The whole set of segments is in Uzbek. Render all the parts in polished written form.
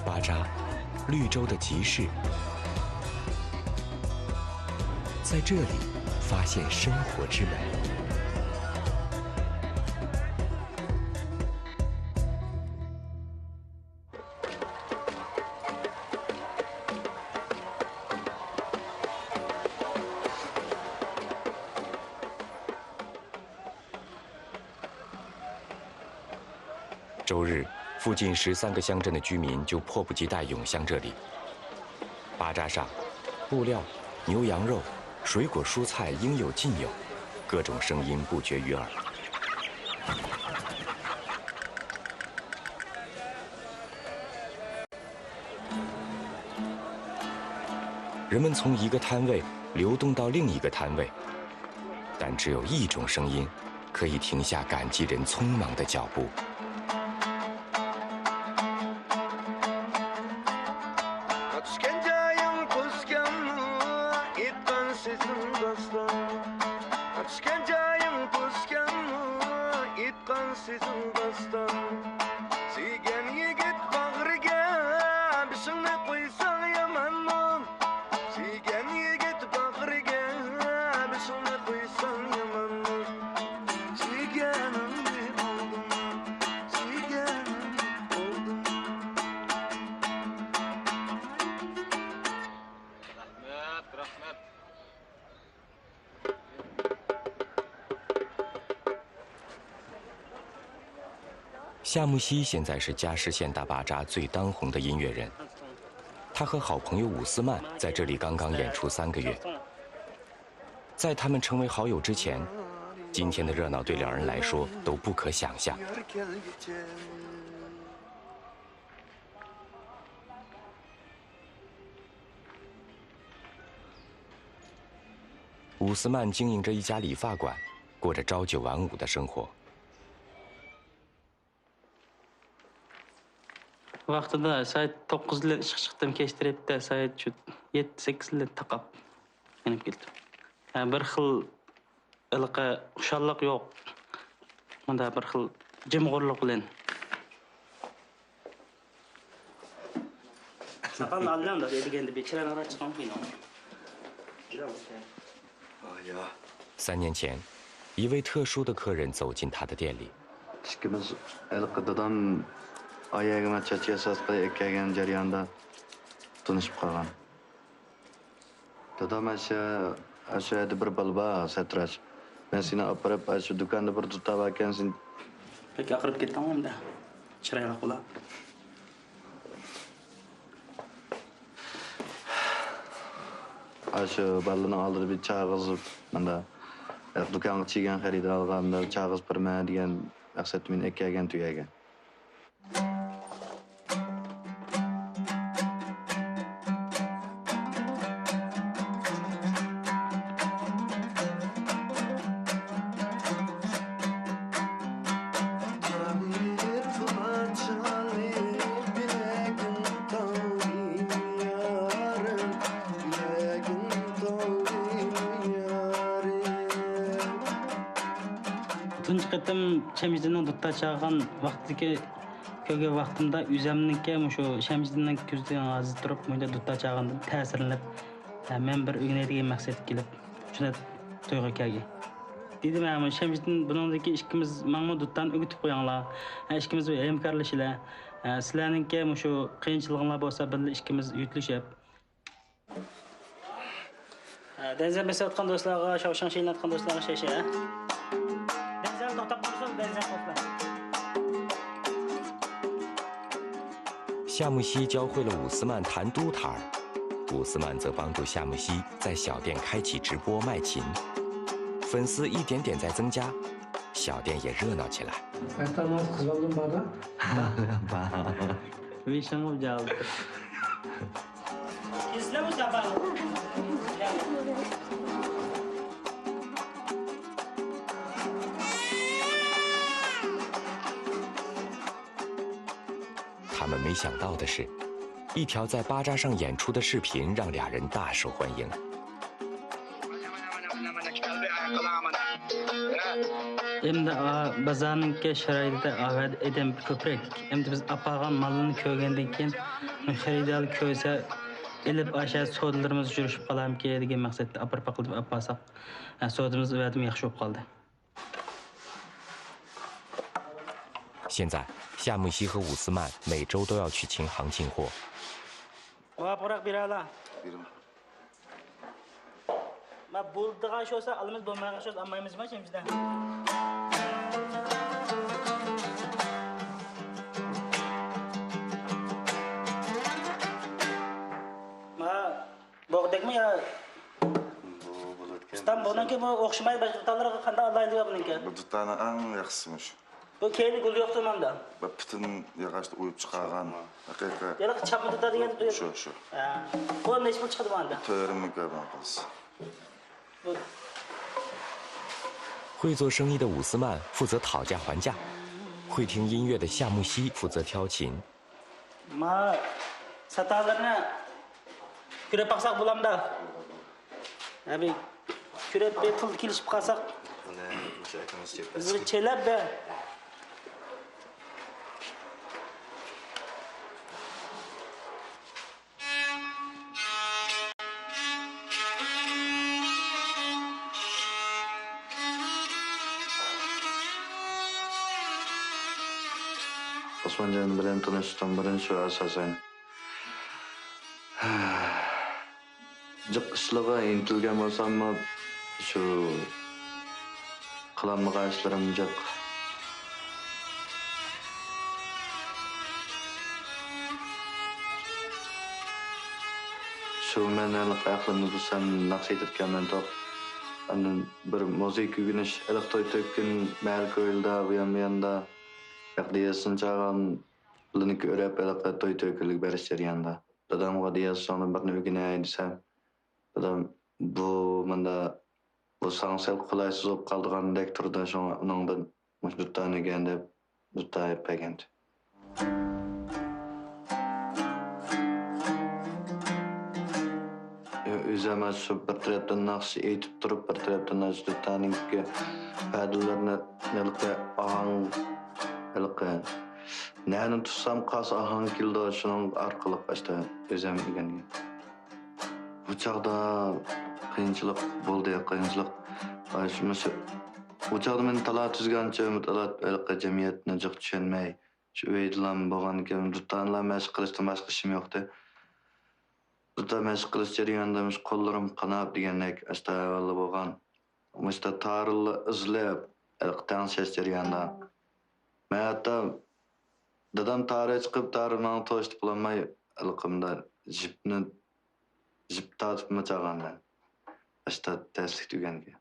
巴扎，绿洲的集市，在这里发现生活之美。周日，附近13个乡镇的居民就迫不及待涌向这里。巴扎上，布料、牛羊肉、水果蔬菜应有尽有，各种声音不绝于耳。人们从一个摊位流动到另一个摊位，但只有一种声音可以停下赶集人匆忙的脚步。夏木希现在是加什县大巴扎最当红的音乐人，他和好朋友伍斯曼在这里刚刚演出3个月。在他们成为好友之前，今天的热闹对两人来说都不可想象。伍斯曼经营着一家理发馆，过着朝9晚5的生活。Vaqtida saat 9'da ishga chiqdim, kechtiribdi, saat 7-8'da taqab kelib keldim. Bir xil iliqi xushalliq yo'q. Unda bir xil jimg'urlik bilan. Sakal aldım da dedigende bir chiran ara chiqqan kino. 3年前，一位特殊的客人走进他的店里。 Ayagıma çaçıya sasqı ekkagan jarayonda tunishib qolgan. Dadam asha bir balba satrash. Men seni opirib shu do'konda bir tutab ekansan. Pek aqirib ketdim da. Chiroyli qo'la. Shu balini oldida bir chag'izib, menda do'konga chigan xaridor olganimda chag'iz birma degan maqsad men ekkagan tuyagan. Tunç qetim Şemizdi'nin dutta çağıran vaqtdagi ko'rgan vaqtimda o'zimniki shu Şemizdi'nin ko'zdan aziz turib, bunda dutta çağırandan ta'sirlanib, men bir o'rganadigan maqsadga kelib, shuna to'yga kelgan. Dedim, men Şemizdi'nin buningdagi ikkimiz menga duttan o'gitib qo'yinglar. Ikkimiz hamkorlashinglar. Sizlarningki shu qiyinchiliginglar bo'lsa, birga ikkimiz yutlashib. Denzel besayotgan do'stlarga, shavshan shaylatgan do'stlarga shasha.夏木希教会了伍斯曼弹都塔尔，伍斯曼则帮助夏木希在小店开启直播卖琴，粉丝一点点在增加，小店也热闹起来。他们没想到的是，一条在巴扎上演出的视频让俩人大受欢迎。Endi bozorniki sharoitida edam ko'proq. Endi biz apagan malni ko'rgandan keyin xaridor ko'rsa ilib aşağı sodalarımız yurishib qolamki degan maqsadda aparpa qilib apasaq, sodamiz vadim yaxshi bo'lib qoldi. 现在，夏木西和伍斯曼每周都要去琴行进货。 Muvaffaqiyat berala. Ma bo'ldigan shu olsa, alimiz bo'lmagan shu olmaymizmi shemizda? Ma bo'g'dakmi yo? İstanbul'dan bu o'xshamaydi boshqa tanlarga qanday alaydi buniki? Bu tutani eng yaxshisimiş. Bu keyni gul yo'qdi menda. Bu bütün yağaçta uyup çıkargan. Haqiqa. Yana chapni tutadigan Şu. Bu necha pul chiqadi menda? 4 ko'rgan qiz. 会做生意的伍斯曼负责讨价还价，会听音乐的夏木西负责挑琴。 Ma satarlarni kurab baqsaq bo'lamda. Abi kurab pul kelishib qolsaq. Bizni chelab be. Osmancan bilen tanıştım birinchi asosan. Jiq ishlaga intilgan bo'lsammi, shu qilolmagan ishlarim jiq. Shu menalik aqlimni bulsam naqsh etganman to'q. Andan bir muzik o'rganish, elektroy to'kin, mal ko'ylda, bu yanda Diyasın çağın bilini görüp elakta toy tökülük beriş jarayanda. Dadamga diyas sonra birni ögüney desem. Dadam bu manda bu sansel kulaysız olup kaldıgan dektorda sonra onundan müşdüttane gende duttayıp pegent. Üzeme şu bir taraftan nakşı eğitip durup bir taraftan nakşı duttaninki pədillerine nelikte ağın Elqan. Nəni tutsam qas ahan kildo şunun arqalı başta özüm öyrəndim. Bu çağda qiyinçilik boldu, qiyinçilik. Aşmışı. Bu çağda men tala tüzgənçə mutalat elqə cəmiyyətinə jiq düşənməy. Şu öydülan bolğan kim tutanla məşq qilishdan başqa işim yoxdu. Tuta məşq qilish jarayonida məş qollarim qanab degəndək asta vallı bolğan. Məşdə tarılı izləb elqdən ses jarayonida Men hatta dadam tarih chiqib tarixdan to'shib qolmay ilqimda jip tatib machag'andan. Ashta taslik tuganga.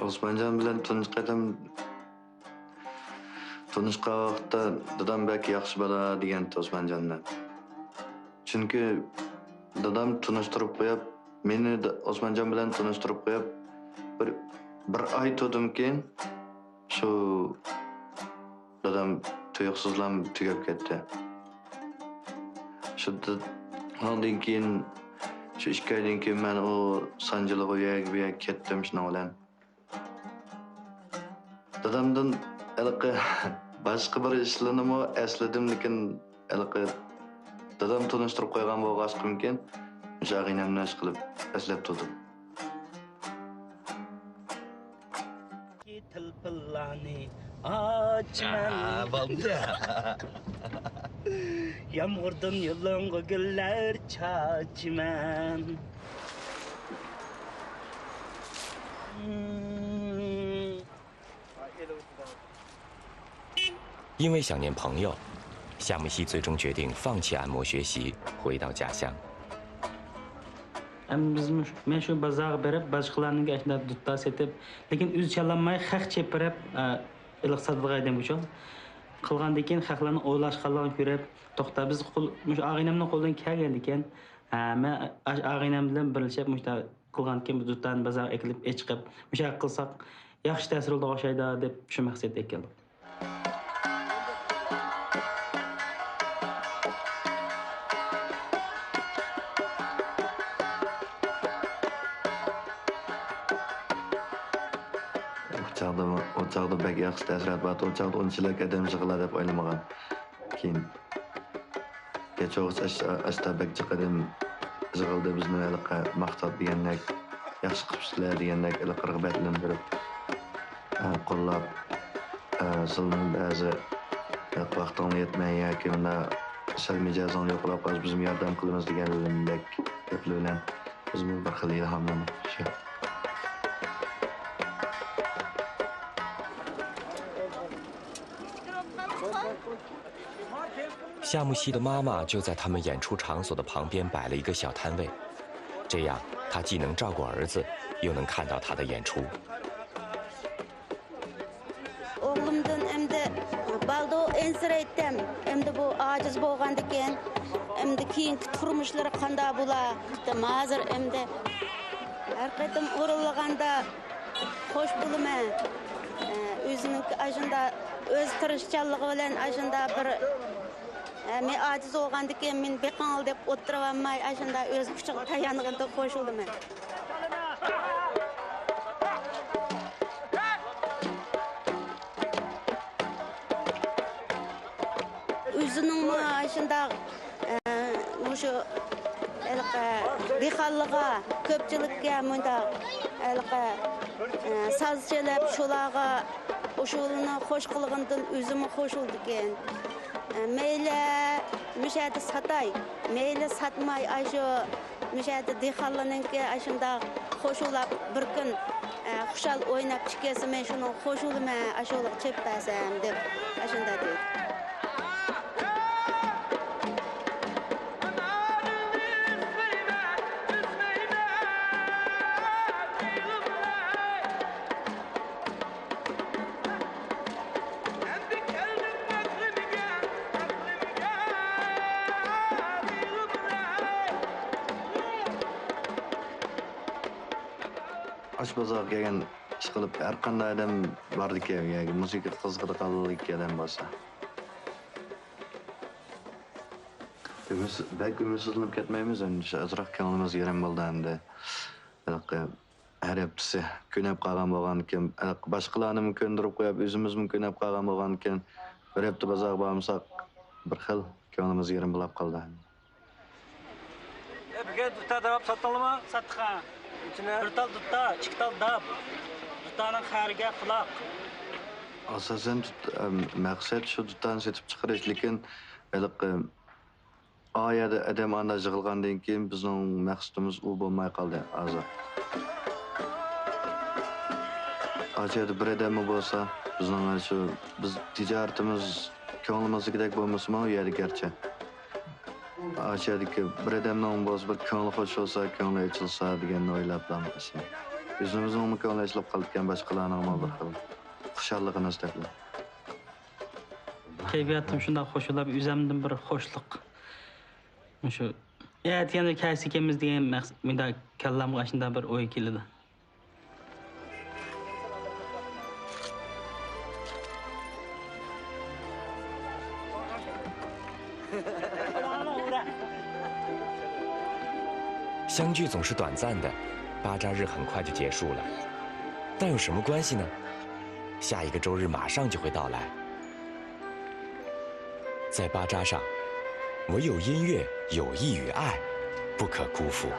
Osmancan bilan tunishqa vaqtda dadam belki yaxshi bola degan Osmanjandan. Çünkü dadam tanıştırıp koyup, beni Osmancan bilen tanıştırıp koyup, bir ay tuttum ki, şu dadam tuyuksuzlam tügep gitti. Şu ondan keyin, şu 2 aydan keyin ben o sancılık oya gibi kettim şuna olan. Dadamdan elqi başka bir işlerini esledim, lekin elqi Dadam tanıştırıp koygan bolğaşkym ken, jagynamdan iş qilib eslep turdim. Tilpillani açman Valdı. Yağmurdan yılınğı güller çaçman. 因为想念朋友，夏木西最终决定放弃按摩学习，回到家乡。 Men shu bozorga berib, boshqalarning ashna dutta setib, lekin o'zi chalanmay haq chepirib, iliq sadilgaydim uchun. Qilgandan keyin haqlarni o'ylashganligini ko'rib, to'xta biz mush og'inamning qo'lidan kelgan ekan, men og'inam bilan birlashib mushta qilgan keyin duttani bozorga ekilib, chiqib, musha qilsak yaxshi ta'sir oldi o'xshaydi deb shu maqsadga keldim. çağda bek yaxşı təsirat var. O çağda unchilik adam yig'iladi deb o'ylamagan. Keyin geç oğuz asta bek chiqadim yig'ildi bizni maqtab degandek yaxshi qilibsizlar degandek rag'batlantirib qo'llab sizning ba'zi vaqtingiz yetmay yoki unda sal mijozing yo'qlab qolsa biz yordam qilamiz degandek gaplar bilan bizga bir xil ilhomlanib shu.夏木希的妈妈就在他们演出场所的旁边摆了一个小摊位，这样她既能照顾儿子，又能看到他的演出。 Oğlumdan emdi baldo ensireytdim. Emdi bu aciz bolgandiken, emdi keyinki turmuşlary kanda bula. Hazır emdi her qaytam urulganda hoş bulma. Özünün aşında öz tırışçanlığı bilen aşında bir men aciz bolgandiken men beqal dep oturabamay aşında öz küçük tayanygynda koşuldum. Özünün aşında şu dehqanlığa, köpçülükке munda saz çalıp şulağa oşulunu hoş kılgından özümü hoş oldu eken. Meyle müşahede satay, meyle satmay aşu müşahede dehqanlığınki aşında hoş olap bir gün xuşal oynap çıkası men şunu hoş olma aşoluk çeptasam dep aşında deydi. Aşbozorga kelgan ish qilib har qanday odam bordiki, yoki musiqa qiziqadigan odam bo'lsa. Belki ümitsizlanib ketmaymiz, azroq ko'nglimiz yarim bo'ldi endi. Har haftasi ko'nab qolgan bo'lgan ekan, boshqalarni ko'ndirib qo'yib, o'zimiz ko'nab qolgan bo'lgan ekan, bir hafta bozor bormasak, bir xil ko'nglimiz yarim bo'lib qoldi. Bugun dutta dab satdingmi? Satdik. Bir tal dutta, ikki tal dab. Duttaning xariga quloq. Asosan maqsad shu duttani setib chiqarish, lekin oyada odam anda yig'ilgandan keyin bizning maqsadimiz u bo'lmay qoldi hozir. Oyada bir odam bo'lsa, bizning shu biz tijoratimiz ko'nglimizgidek bo'lmasa-mu, u yerda garchi. Oyadagi bir odamning bo'lsa, bir ko'ngli xo'sh bo'lsa, ko'ngli ochilsa deganni o'ylab qolamiz. O'zimizning ko'ngli ochilib qolgan boshqalarning bir xil xushalligini istablar. Kayfiyatim shunday qo'shilib, o'zimdan bir xo'shlik. Shu aytganda qaysi ekamiz degan menda kallamga shunday bir o'y keldi.相聚总是短暂的，巴扎日很快就结束了，但有什么关系呢？下一个周日马上就会到来。在巴扎上，唯有音乐、友谊与爱不可辜负。